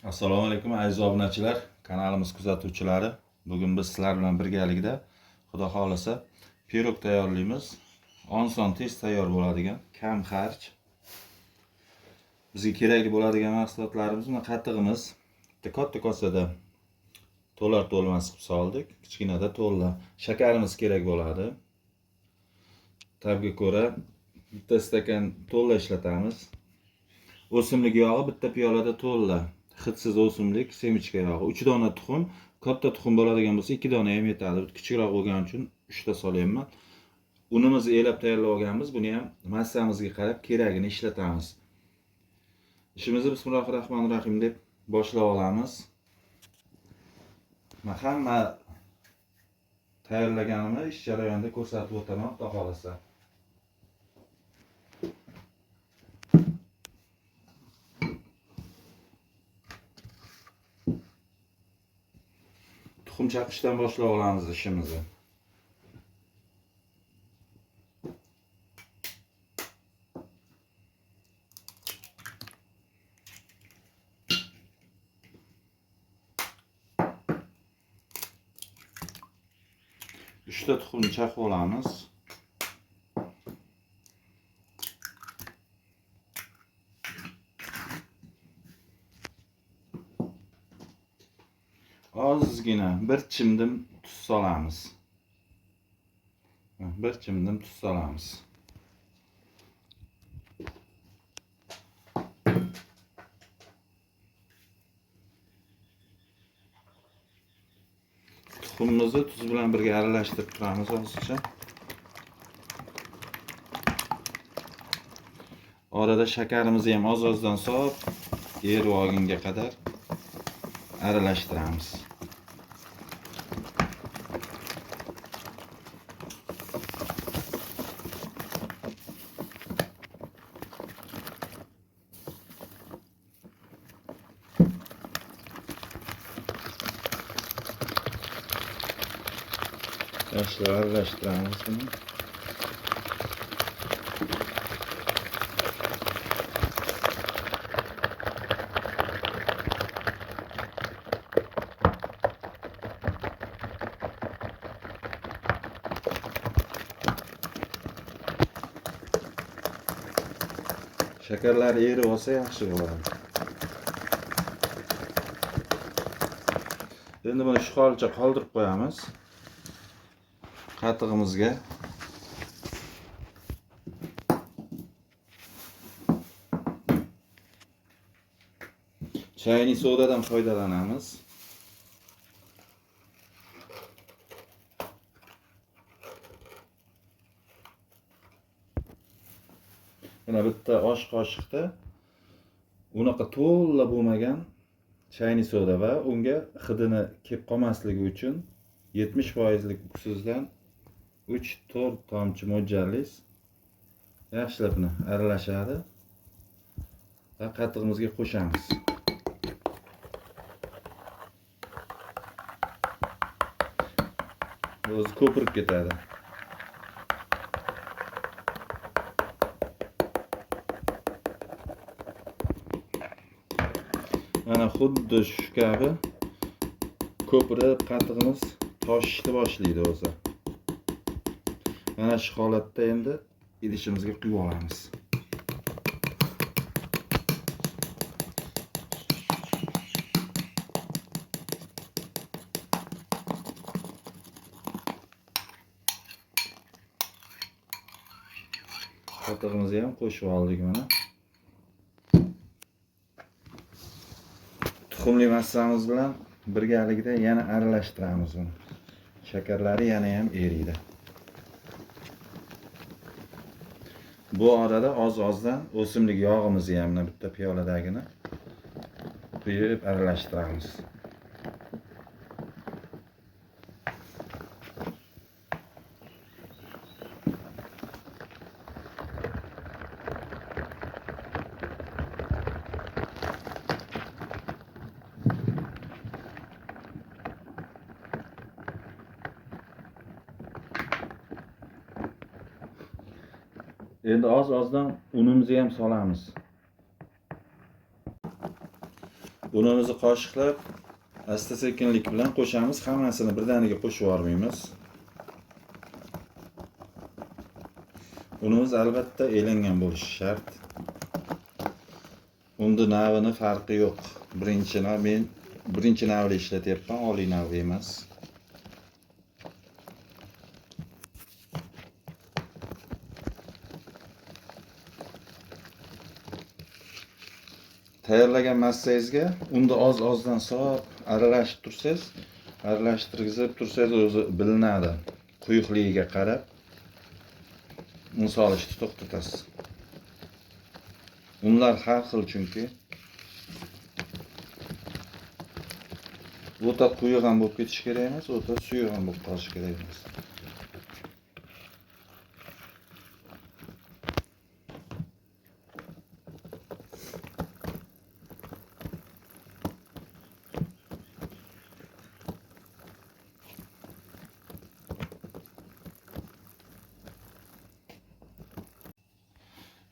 Assalomu alaykum aziz obunachilar, kanalimiz kuzatuvchilari. Bugun biz sizlar bilan birgalikda, xudo xolasa, pirog tayyorlaymiz. Oson, tez tayyor bo'ladigan, kam xarj. Bizga kerakli bo'ladigan mahsulotlarimiz mana qatig'imiz. Bitta katta kosada to'lar to'lmas qilib soldik. Kichkinada to'la. Shakarimiz kerak bo'ladi. Tabga ko'ra bitta stakan to'la ishlatamiz. O'simlik yog'i bitta piyolada to'la. Hidsiz o'simlik, semichka yog'i, 3 dona tuxum. Katta tuxum bo'ladigan bo'lsa 2 dona ham yetadi. Kichikroq bo'lgani uchun 3 ta solyapman. Unimizni elab tayyorlab olganmiz. Buni ham massamizga qarab keragini ishlatamiz. Ishimizni bismillahir-rohmanir-rohim deb boshlab olamiz. Men hamma tayyorlaganimni ish jarayonida ko'rsatib o'taman, xudo xolasa. Tuxum chaqishdan boshlab olamiz ishimizni. Uchta tuxumni chaqib olamiz. Ozgina bir chimdim tuz solamiz. Bir chimdim tuz solamiz. Tuxumimizni tuz bilan birga aralashtirib turamiz ozgina. Orada shakarimizni ham oz-ozdan solib, erib olgunga qadar aralashtiramiz. Yaxshi aralashtiramiz buni. Shakarlar erib olsa yaxshi bo'ladi. Endi buni shu holicha qoldirib qo'yamiz. Qatig'imizga chayni sodadan foydalanamiz. Mana bitta osh qoshiqda unaqa to'la bo'lmagan chayni soda va unga hidini kelib qolmasligi uchun 70% lik uksizdan 3-4 tomchi mo'ljallaysiz. Yaxshilab buni aralashadi va qatig'imizga qo'shamiz. O'zi ko'pirib ketadi. Mana xuddi shu kabi ko'pirib qatig'imiz toshishni boshlaydi o'zi. Mana shu holatda endi idishimizga quyib olamiz. Qatig'imizni ham qo'shib oldik mana. Tuxumli massamiz bilan birgalikda yana aralashtiramiz uni. Shakarlari yana ham eriydi. Bu orada oz-ozdan o'simlik yog'imizni ham bitta piyoladagini quyib aralashtiramiz. Endi oz-ozdan unimizni ham solamiz. Unimizni qoshiqlab asta sekinlik bilan qo'shamiz. Hammasini birdaniga qo'shib yubormaymiz. Unimiz albatta elangan bo'lishi shart. Unda navini farqi yo'q. Men birinchi navli ishlatyapman, oliy navli emas. Tayyorlagan massangizga unda oz-ozdan solib aralashtirib tursangiz o'zi bilinadi. Quyuqligiga qarab un solishni to'xtatasiz. Unlar har xil chunki. O'ta quyuq ham bo'lib ketishi kerak emas, o'ta suyuq ham bo'lib qolishi kerak emas.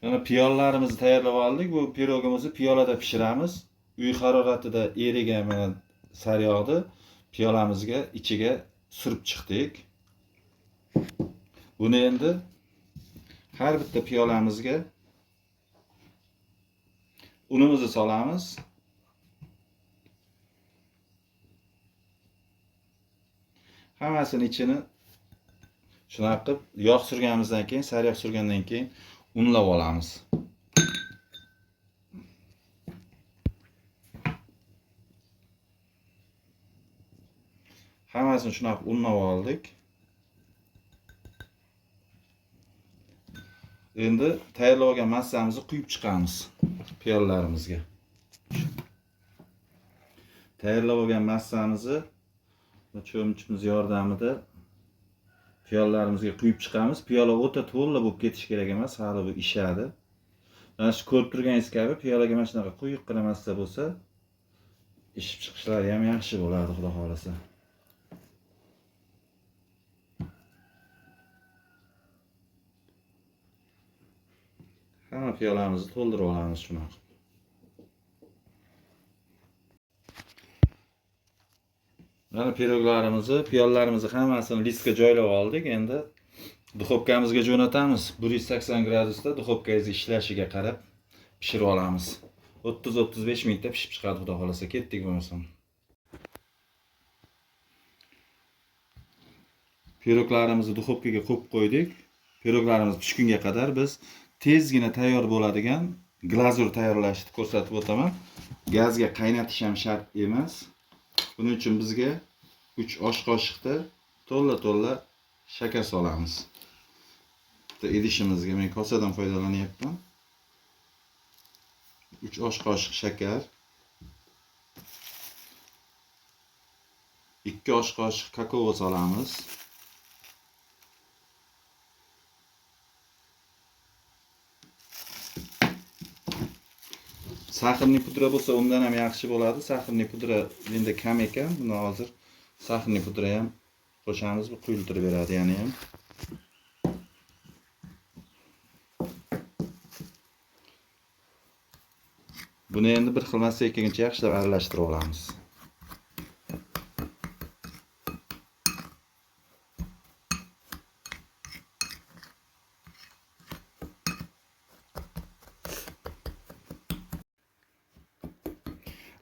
Yana piyollalarimizni tayyorlab oldik. Bu pirogimizni piyolada pishiramiz. Uy haroratida erigan mana sariyog'ni piyolamizga ichiga surib chiqdik. Buni endi har bitta piyolamizga unimizni solamiz. Hammasini ichini shunaqa qilib yog' surganimizdan keyin, sariyog' surgandan keyin unlab olamiz. Hammasini shunaqa unlab oldik. Endi tayyorlab olgan massamizni quyib chiqamiz piyolalarimizga. Tayyorlab olgan massamizni cho'mchimiz yordamida piyolalarimizga quyib chiqamiz. Piyola o'ta to'la bo'lib ketishi kerak emas, hali bu ishadi. Mana shu ko'rib turganingiz kabi piyolaga mana shunaqa quyuqqina massa bo'lsa, ishib chiqishlari ham yaxshi bo'ladi, xudo xolasa. Hamma piyolamizni to'ldirib olamiz shunaqa. Mana piyollalarimizni hammasini listga joylab oldik. Endi duxovkamizga jo'natamiz. 180 gradusda duxovkangiz ishlashiga qarab pishirib olamiz. 30-35 minutda pishib chiqadi, xudo xolasa. Ketdik bo'lmasam. Piroglarimizni duxovkaga qo'yib qo'ydik. Piroglarimiz pishgunga qadar biz tezgina tayyor bo'ladigan glazur tayyorlashni ko'rsatib o'taman. Gazga qaynatish ham shart emas. Buning uchun bizga 3 osh qoshiqda to'la shakar solamiz. Bitta idishimizga men kosadan foydalanyapman. 3 osh qoshiq shakar, 2 osh qoshiq kakao solamiz. Saxirli pudra bo'lsa undan ham yaxshi bo'ladi. Saxirli pudra endi kam ekan. Buni hozir saxirli pudra ham qo'shamiz, bu quyultirib beradi yana ham. Buni endi bir xil massa ekkancha yaxshilab aralashtirib olamiz.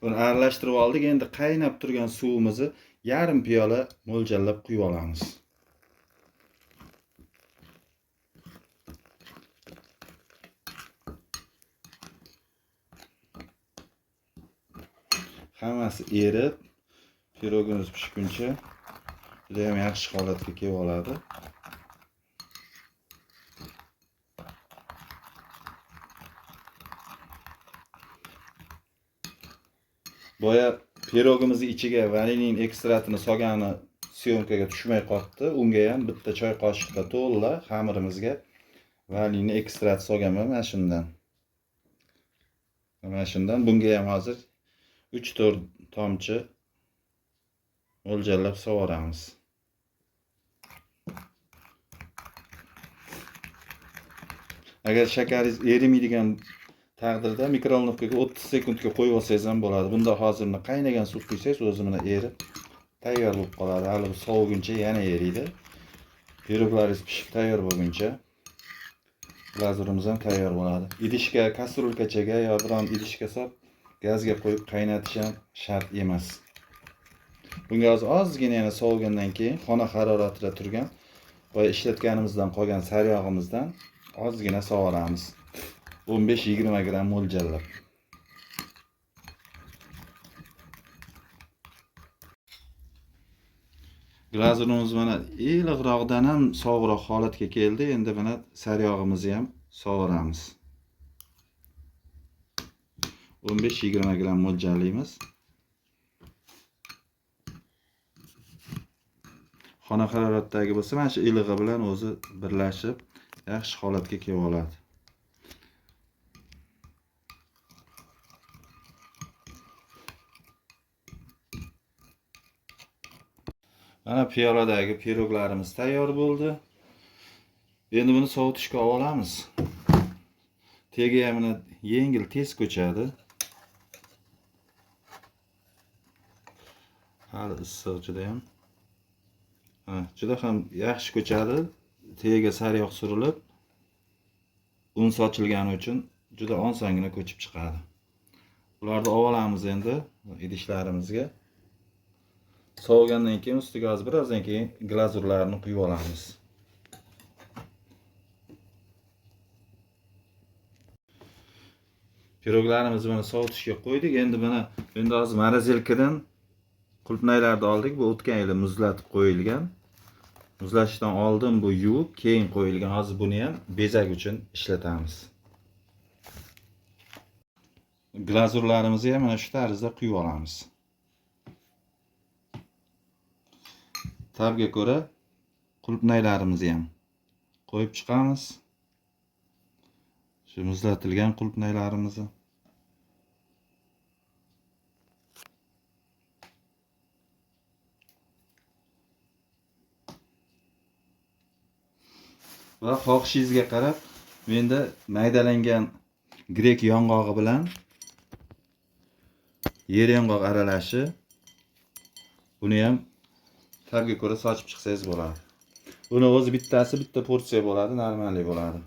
Buni aralashtirib oldik. Endi qaynab turgan suvimizni yarim piyola mo'ljallab quyib olamiz. Hammasi erib, pirogimiz pishguncha juda ham yaxshi holatga kelib oladi. Boya pirogimizni ichiga vanilin ekstraktini solgani syomkaga tushmay qoldi. Unga ham bitta choy qoshiqda to'la xamirimizga vanilin ekstrakt solganman mana shundan. Mana shundan bunga ham hozir 3-4 tomchi mo'ljallab sovuramiz. Agar shakaringiz erimaydigan taqdirda mikrovolnovkaga 30 sekundga qo'yib olsangiz ham bo'ladi. Bunda hozirni qaynagan suv quysangiz o'zi mana erib tayyor bo'lib qoladi. Hali soviguncha yana eriydi. Piroglaringiz pishib tayyor bo'lguncha glazurimiz ham tayyor bo'ladi. Idishga, kastrulkachaga yo biron idishga solib gazga qo'yib qaynatish ham shart emas. Bunga ozgina yana sovigandan keyin xona haroratida turgan va ishlatganimizdan qolgan saryog'imizdan ozgina sovuramiz. 15-20 gram mo'ljallab. Glazurimiz mana iliqroqdan ham sovuqroq holatga keldi. Endi mana saryog'imizni ham sovuramiz. 15-20 gram mo'ljallaymiz. Xona haroratidagi bo'lsa, mana shu ilig'i bilan o'zi birlashib, yaxshi holatga kelib oladi. Mana piyoladagi piroglarimiz tayyor bo'ldi. Endi buni sovutishga olamiz. Tegi ham yengil, tez ko'chadi. Hali issiq juda ham. Juda ham yaxshi ko'chadi. Tagiga sariyog' surilib, un sochilgani uchun juda osongina ko'chib chiqadi. Bularni olamiz endi idishlarimizga. Sovigandan keyin ustiga birozdan keyin glazurlarni quyib olamiz. Piroglarimizni mana sovutishga qo'ydik. Endi hozir morozelkadan qulupnaylarni oldik. Bu o'tgan yili muzlatib qo'yilgan. Muzlashdan oldin bu yuvib, keyin qo'yilgan. Hozir buni ham bezak uchun ishlatamiz. Glazurlarimizni ham mana shu tarzda quyib olamiz. Tabga ko'ra qulupnaylarimizni ham qo'yib chiqamiz. Shu muzlatilgan qulupnaylarimizni. Va xohishingizga qarab, menda maydalangan grek yong'og'i bilan yer yong'oq aralashi buni ham tabga ko'ra sochib chiqsangiz bo'ladi. Buni o'zi bittasi bitta porsiya bo'ladi, normalniy bo'ladi.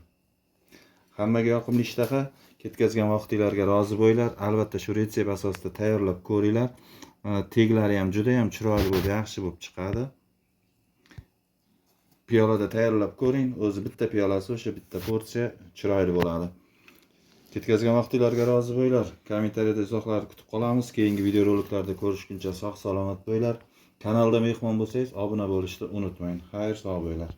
Hammaga yoqimli ishtaha, ketkazgan vaqtinglarga rozi bo'linglar. Albatta shu retsept asosida tayyorlab ko'ringlar. Teglari ham juda ham chiroyli bo'lib, yaxshi bo'lib chiqadi. Piyolada tayyorlab ko'ring. O'zi bitta piyolasi o'sha bitta porsiya chiroyli bo'ladi. Ketkazgan vaqtinglarga rozi bo'linglar. Kommentariyada izohlarni kutib qolamiz. Keyingi videoroliklarda ko'rishguncha sog' salomat bo'linglar. Kanalda mehmon bo'lsangiz, obuna bo'lishni unutmang. Xayr, sog' bo'linglar.